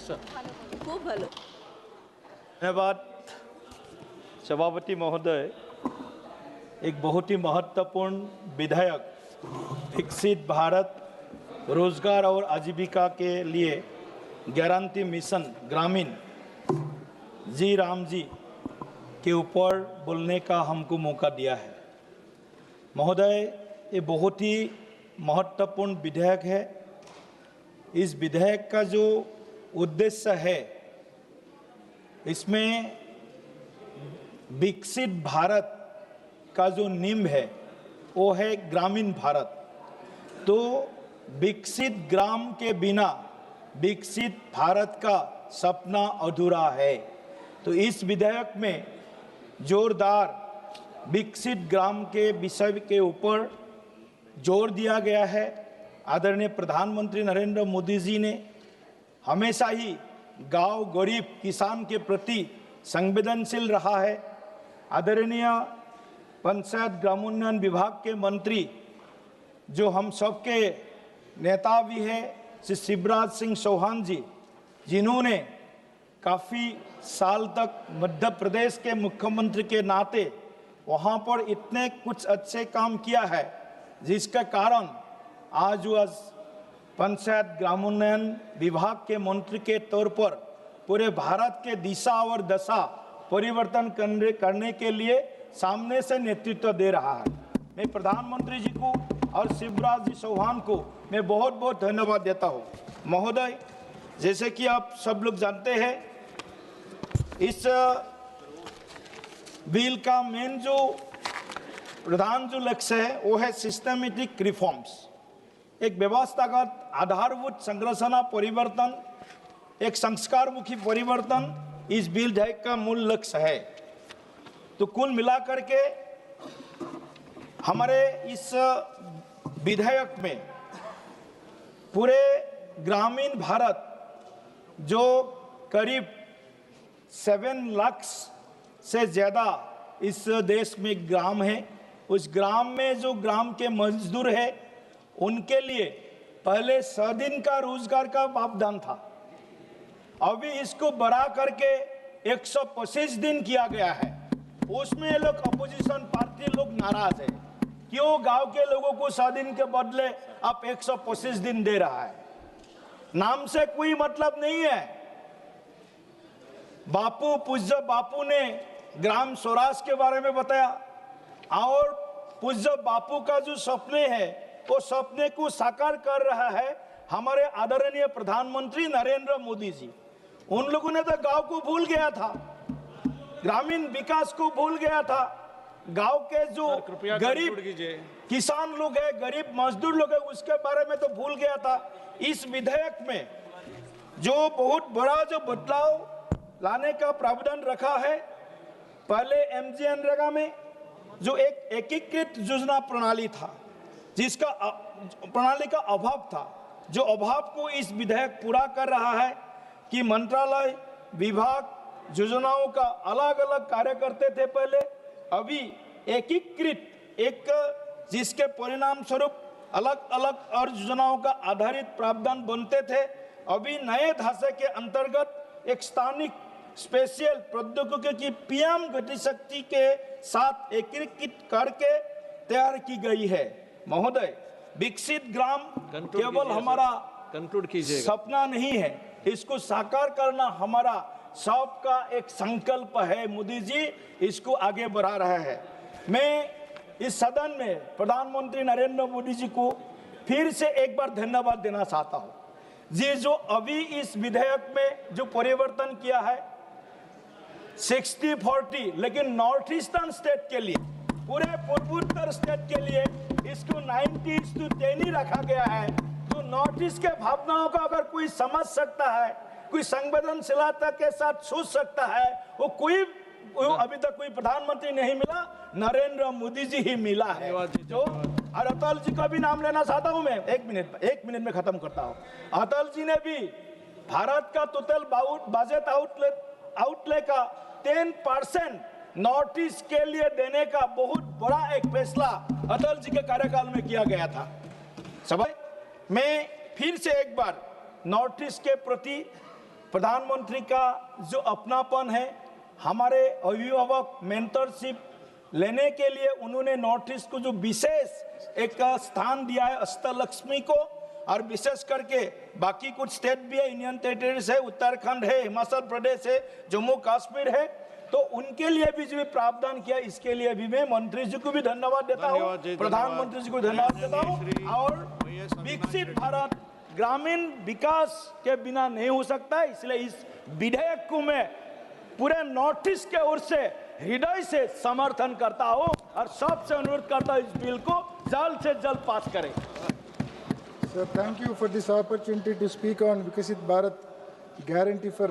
खूब ভালো। धन्यवाद सभापति महोदय। एक बहुत ही महत्वपूर्ण विधेयक विकसित भारत रोजगार और आजीविका के लिए गारंटी मिशन ग्रामीण जी राम जी के ऊपर बोलने का हमको मौका दिया है। महोदय, ये बहुत ही महत्वपूर्ण विधेयक है। इस विधेयक का जो उद्देश्य है, इसमें विकसित भारत का जो नींव है वो है ग्रामीण भारत। तो विकसित ग्राम के बिना विकसित भारत का सपना अधूरा है। तो इस विधेयक में जोरदार विकसित ग्राम के विषय के ऊपर जोर दिया गया है। आदरणीय प्रधानमंत्री नरेंद्र मोदी जी ने हमेशा ही गांव गरीब किसान के प्रति संवेदनशील रहा है। आदरणीय पंचायत ग्रामोन्नयन विभाग के मंत्री जो हम सबके नेता भी हैं, श्री शिवराज सिंह चौहान जी, जिन्होंने काफ़ी साल तक मध्य प्रदेश के मुख्यमंत्री के नाते वहाँ पर इतने कुछ अच्छे काम किया है, जिसका कारण आज पंचायत ग्रामोन्नयन विभाग के मंत्री के तौर पर पूरे भारत के दिशा और दशा परिवर्तन करने के लिए सामने से नेतृत्व दे रहा है। मैं प्रधानमंत्री जी को और शिवराज जी चौहान को मैं बहुत बहुत धन्यवाद देता हूँ। महोदय, जैसे कि आप सब लोग जानते हैं, इस बिल का मेन जो प्रधान जो लक्ष्य है वो है सिस्टमेटिक रिफॉर्म्स, एक व्यवस्थागत आधारभूत संरचना परिवर्तन, एक संस्कारमुखी परिवर्तन इस बिल का मूल लक्ष्य है। तो कुल मिलाकर के हमारे इस विधेयक में पूरे ग्रामीण भारत जो करीब 7 लाख से ज़्यादा इस देश में ग्राम है, उस ग्राम में जो ग्राम के मजदूर है उनके लिए पहले 100 दिन का रोजगार का प्रावधान था। अभी इसको बढ़ा करके 125 दिन किया गया है। उसमें लोग अपोजिशन पार्टी लोग नाराज है, क्यों गांव के लोगों को 100 दिन के बदले आप 125 दिन दे रहा है। नाम से कोई मतलब नहीं है। पूज्य बापू ने ग्राम स्वराज के बारे में बताया और पूज्य बापू का जो सपने है वो सपने को साकार कर रहा है हमारे आदरणीय प्रधानमंत्री नरेंद्र मोदी जी। उन लोगों ने तो गांव को भूल गया था, ग्रामीण विकास को भूल गया था। गांव के जो गरीब किसान लोग हैं, गरीब मजदूर लोग हैं, उसके बारे में तो भूल गया था। इस विधेयक में जो बहुत बड़ा जो बदलाव लाने का प्रावधान रखा है, पहले एमजीएनरेगा में जो एक एकीकृत योजना प्रणाली था, जिसका प्रणाली का अभाव था, जो अभाव को इस विधेयक पूरा कर रहा है कि मंत्रालय विभाग योजनाओं का अलग अलग कार्य करते थे पहले, अभी एकीकृत एक जिसके परिणाम स्वरूप अलग अलग और योजनाओं का आधारित प्रावधान बनते थे। अभी नए ढांचे के अंतर्गत एक स्थानिक स्पेशल प्रौद्योगिकी की पीएम गतिशक्ति के साथ एकीकृत करके तैयार की गई है। महोदय, विकसित ग्राम केवल हमारा सपना नहीं है, इसको साकार करना हमारा सबका एक संकल्प है। मोदी जी इसको आगे बढ़ा रहा है। मैं इस सदन में प्रधानमंत्री नरेंद्र मोदी जी को फिर से एक बार धन्यवाद देना चाहता हूँ जी, जो अभी इस विधेयक में जो परिवर्तन किया है 60-40, लेकिन नॉर्थ ईस्टर्न स्टेट के लिए, पूरे पूर्वोत्तर स्टेट के लिए इसको 90:10 ही रखा गया है। जो नॉर्थ ईस्ट के भावनाओं का अगर कोई समझ सकता है, कोई संवेदनशीलता के साथ सोच सकता है, वो अभी तक कोई प्रधानमंत्री नहीं मिला, नरेंद्र मोदी जी ही मिला है। जो और अटल जी का भी नाम लेना चाहता हूं मैं, एक मिनट में खत्म करता हूं। अटल जी ने भी भारत का टोटल बजट आउटले का 10% नॉर्थ ईस्ट के लिए देने का बहुत बड़ा एक फैसला अटल जी के कार्यकाल में किया गया था। सभा मैं फिर से एक बार नॉर्थ ईस्ट के प्रति प्रधानमंत्री का जो अपनापन है, हमारे अभिभावक मेंटरशिप लेने के लिए उन्होंने नॉर्थ ईस्ट को जो विशेष एक स्थान दिया है अष्टलक्ष्मी को, और विशेष करके बाकी कुछ स्टेट भी है, यूनियन टेरिटरीज है, उत्तराखंड है, हिमाचल प्रदेश है, जम्मू कश्मीर है, तो उनके लिए भी जो प्रावधान किया, इसके लिए भी मैं मंत्री जी को भी धन्यवाद देता हूँ, प्रधानमंत्री जी को धन्यवाद देता हूँ। और विकसित भारत ग्रामीण विकास के बिना नहीं हो सकता है, इसलिए इस विधेयक को मैं पूरे नॉर्थ ईस्ट के ओर से हृदय से समर्थन करता हूँ और सबसे अनुरोध करता हूँ इस बिल को जल्द से जल्द पास करें। Sir, thank you for this opportunity to speak on Vikasit Bharat Guarantee for